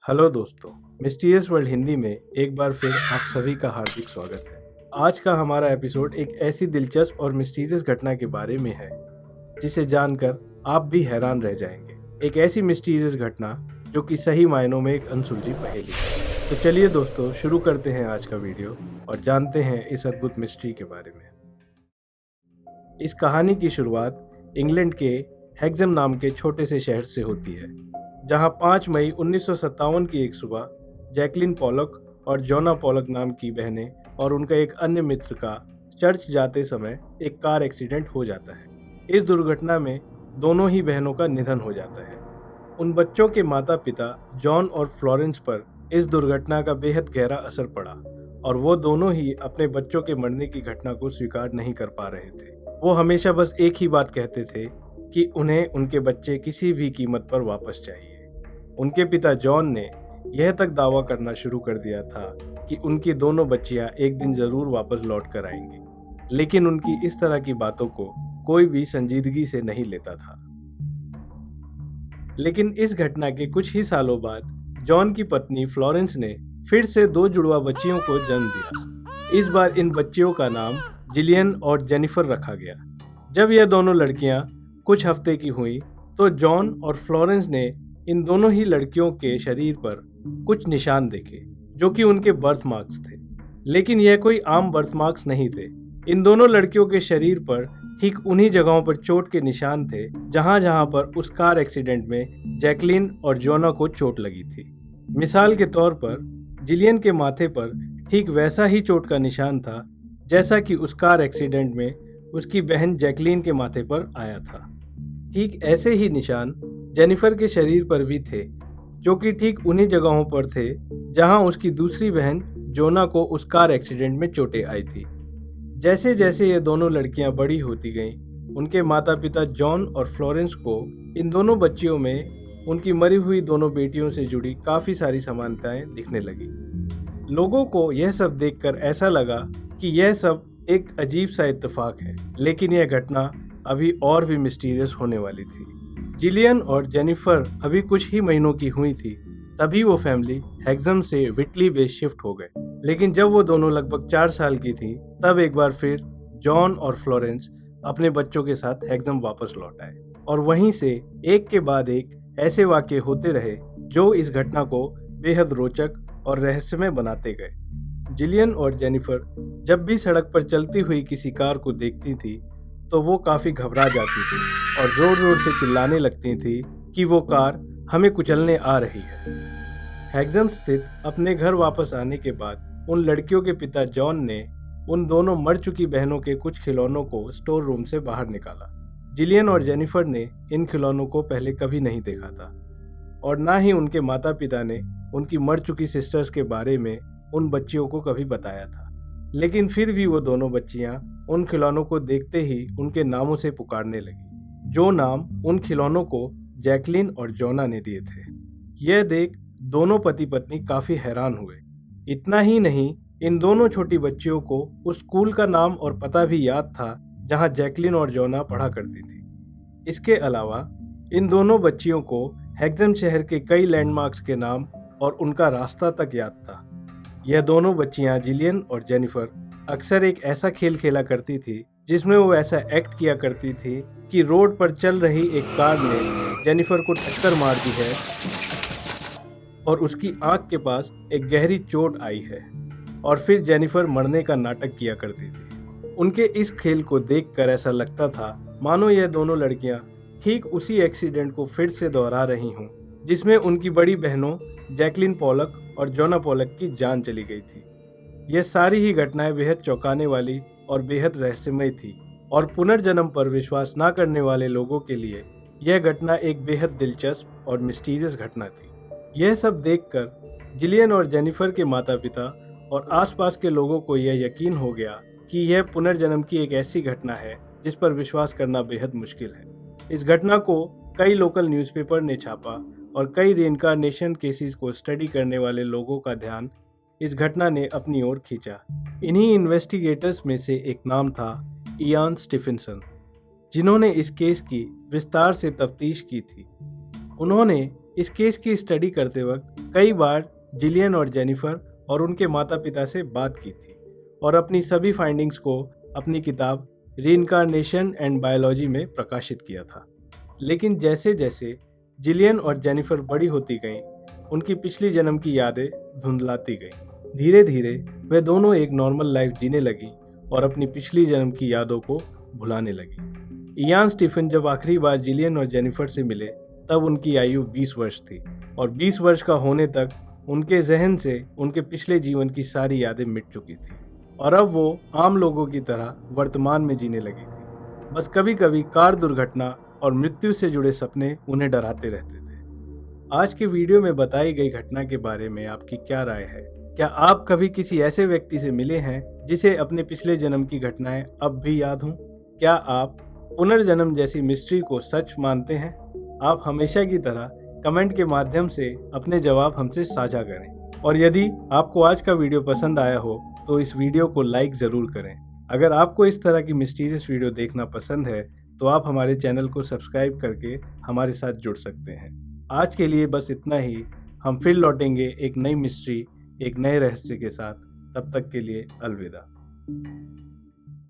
Hello दोस्तों, mysterious world Hindi में एक बार फिर आप सभी का हार्दिक स्वागत है। आज का हमारा एपिसोड एक ऐसी दिलचस्प और मिस्टीरियस घटना के बारे में है जिसे जानकर आप भी हैरान रह जाएंगे। एक ऐसी मिस्टीरियस घटना जो कि सही मायनों में एक अनसुलझी पहेली है। तो चलिए दोस्तों, शुरू करते हैं आज का वीडियो और जानते हैं इस अद्भुत मिस्ट्री के बारे में। इस कहानी की शुरुआत इंग्लैंड के हेक्सम नाम के छोटे से शहर से होती है, जहां 5 मई 1957 की एक सुबह जैकलिन पॉलक और जोना पॉलक नाम की बहनें और उनका एक अन्य मित्र का चर्च जाते समय एक कार एक्सीडेंट हो जाता है। इस दुर्घटना में दोनों ही बहनों का निधन हो जाता है। उन बच्चों के माता पिता जॉन और फ्लोरेंस पर इस दुर्घटना का बेहद गहरा असर पड़ा और वो दोनों ही अपने बच्चों के मरने की घटना को स्वीकार नहीं कर पा रहे थे। वो हमेशा बस एक ही बात कहते थे कि उन्हें उनके बच्चे किसी भी कीमत पर वापस चाहिए। उनके पिता जॉन ने यह तक दावा करना शुरू कर दिया था कि उनकी दोनों बच्चियां एक दिन जरूर वापस लौट कर आएंगी, लेकिन उनकी इस तरह की बातों को कोई भी संजीदगी से नहीं लेता था। लेकिन इस घटना के कुछ ही सालों बाद जॉन की पत्नी फ्लोरेंस ने फिर से 2 जुड़वा बच्चियों को जन्म दिया। इस बार इन बच्चियों का नाम जिलियन और जेनिफर रखा गया। जब यह दोनों लड़कियां कुछ हफ्ते की हुई तो जॉन और फ्लोरेंस ने इन दोनों ही लड़कियों के शरीर पर कुछ निशान देखे जो कि उनके बर्थ मार्क्स थे, लेकिन यह कोई आम बर्थ मार्क्स नहीं थे। इन दोनों लड़कियों के शरीर पर ठीक उन्हीं जगहों पर चोट के निशान थे जहां जहां पर उस कार एक्सीडेंट में जैकलिन और जोना को चोट लगी थी। मिसाल के तौर पर जिलियन के माथे पर ठीक वैसा ही चोट का निशान था जैसा कि उस कार एक्सीडेंट में उसकी बहन जैकलिन के माथे पर आया था। ठीक ऐसे ही निशान जेनिफर के शरीर पर भी थे, जो कि ठीक उन्हीं जगहों पर थे जहां उसकी दूसरी बहन जोना को उस कार एक्सीडेंट में चोटें आई थी। जैसे जैसे ये दोनों लड़कियां बड़ी होती गईं, उनके माता पिता जॉन और फ्लोरेंस को इन दोनों बच्चियों में उनकी मरी हुई दोनों बेटियों से जुड़ी काफ़ी सारी समानताएं दिखने लगी। लोगों को यह सब देखकर ऐसा लगा कि यह सब एक अजीब सा इत्तेफाक है, लेकिन यह घटना अभी और भी मिस्टीरियस होने वाली थी। जिलियन और जेनिफर अभी कुछ ही महीनों की हुई थी, तभी वो फैमिली हेक्सम से व्हिटली बे शिफ्ट हो गए। लेकिन जब वो दोनों लगभग 4 साल की थी, तब एक बार फिर जॉन और फ्लोरेंस अपने बच्चों के साथ हेक्सम वापस लौट आए और वहीं से एक के बाद एक ऐसे वाक़ये होते रहे जो इस घटना को बेहद रोचक और रहस्यमय बनाते गए। जिलियन और जेनिफर जब भी सड़क पर चलती हुई किसी कार को देखती थी तो वो काफ़ी घबरा जाती थी और ज़ोर ज़ोर से चिल्लाने लगती थी कि वो कार हमें कुचलने आ रही है। हेक्सम स्थित अपने घर वापस आने के बाद उन लड़कियों के पिता जॉन ने उन दोनों मर चुकी बहनों के कुछ खिलौनों को स्टोर रूम से बाहर निकाला। जिलियन और जेनिफर ने इन खिलौनों को पहले कभी नहीं देखा था और ना ही उनके माता पिता ने उनकी मर चुकी सिस्टर्स के बारे में उन बच्चियों को कभी बताया था। लेकिन फिर भी वो दोनों बच्चियां उन खिलौनों को देखते ही उनके नामों से पुकारने लगी, जो नाम उन खिलौनों को जैकलिन और जोना ने दिए थे। यह देख दोनों पति पत्नी काफ़ी हैरान हुए। इतना ही नहीं, इन दोनों छोटी बच्चियों को उस स्कूल का नाम और पता भी याद था जहां जैकलिन और जोना पढ़ा करती थी। इसके अलावा इन दोनों बच्चियों को हेक्सम शहर के कई लैंडमार्क्स के नाम और उनका रास्ता तक याद था। यह दोनों बच्चियां जिलियन और जेनिफर अक्सर एक ऐसा खेल खेला करती थी जिसमें वो ऐसा एक्ट किया करती थी कि रोड पर चल रही एक कार ने जेनिफर को टक्कर मार दी है और उसकी आंख के पास एक गहरी चोट आई है, और फिर जेनिफर मरने का नाटक किया करती थी। उनके इस खेल को देखकर ऐसा लगता था मानो यह दोनों लड़कियां ठीक उसी एक्सीडेंट को फिर से दोहरा रही हों जिसमें उनकी बड़ी बहनों जैकलिन पॉलक और जोना पॉलक की जान चली गई थी। यह सारी ही घटनाएं बेहद चौंकाने वाली और बेहद रहस्यमय थी और पुनर्जन्म पर विश्वास न करने वाले लोगों के लिए यह घटना एक बेहद दिलचस्प और मिस्टीरियस घटना थी। यह सब देखकर जिलियन और जेनिफर के माता पिता और आसपास के लोगों को यह यकीन हो गया कि यह पुनर्जन्म की एक ऐसी घटना है जिस पर विश्वास करना बेहद मुश्किल है। इस घटना को कई लोकल न्यूज़पेपर ने छापा और कई रीइंकार्नेशन केसेस को स्टडी करने वाले लोगों का ध्यान इस घटना ने अपनी ओर खींचा। इन्हीं इन्वेस्टिगेटर्स में से एक नाम था इयान स्टीफेंसन, जिन्होंने इस केस की विस्तार से तफ्तीश की थी। उन्होंने इस केस की स्टडी करते वक्त कई बार जिलियन और जेनिफर और उनके माता पिता से बात की थी और अपनी सभी फाइंडिंग्स को अपनी किताब रीइंकार्नेशन एंड बायोलॉजी में प्रकाशित किया था। लेकिन जैसे जैसे जिलियन और जेनिफर बड़ी होती गईं, उनकी पिछली जन्म की यादें धुंधलाती गईं। धीरे धीरे वे दोनों एक नॉर्मल लाइफ जीने लगी और अपनी पिछली जन्म की यादों को भुलाने लगी। इयान स्टीफन जब आखिरी बार जिलियन और जेनिफर से मिले तब उनकी आयु 20 वर्ष थी और 20 वर्ष का होने तक उनके जहन से उनके पिछले जीवन की सारी यादें मिट चुकी थी और अब वो आम लोगों की तरह वर्तमान में जीने लगी थी। बस कभी कभी कार दुर्घटना और मृत्यु से जुड़े सपने उन्हें डराते रहते थे। आज के वीडियो में बताई गई घटना के बारे में आपकी क्या राय है? क्या आप कभी किसी ऐसे व्यक्ति से मिले हैं जिसे अपने पिछले जन्म की घटनाएं अब भी याद हों? क्या आप पुनर्जन्म जैसी मिस्ट्री को सच मानते हैं? आप हमेशा की तरह कमेंट के माध्यम से अपने जवाब हमसे साझा करें और यदि आपको आज का वीडियो पसंद आया हो तो इस वीडियो को लाइक ज़रूर करें। अगर आपको इस तरह की मिस्टीरियस वीडियो देखना पसंद है तो आप हमारे चैनल को सब्सक्राइब करके हमारे साथ जुड़ सकते हैं। आज के लिए बस इतना ही। हम फिर लौटेंगे एक नई मिस्ट्री, एक नए रहस्य के साथ। तब तक के लिए अलविदा।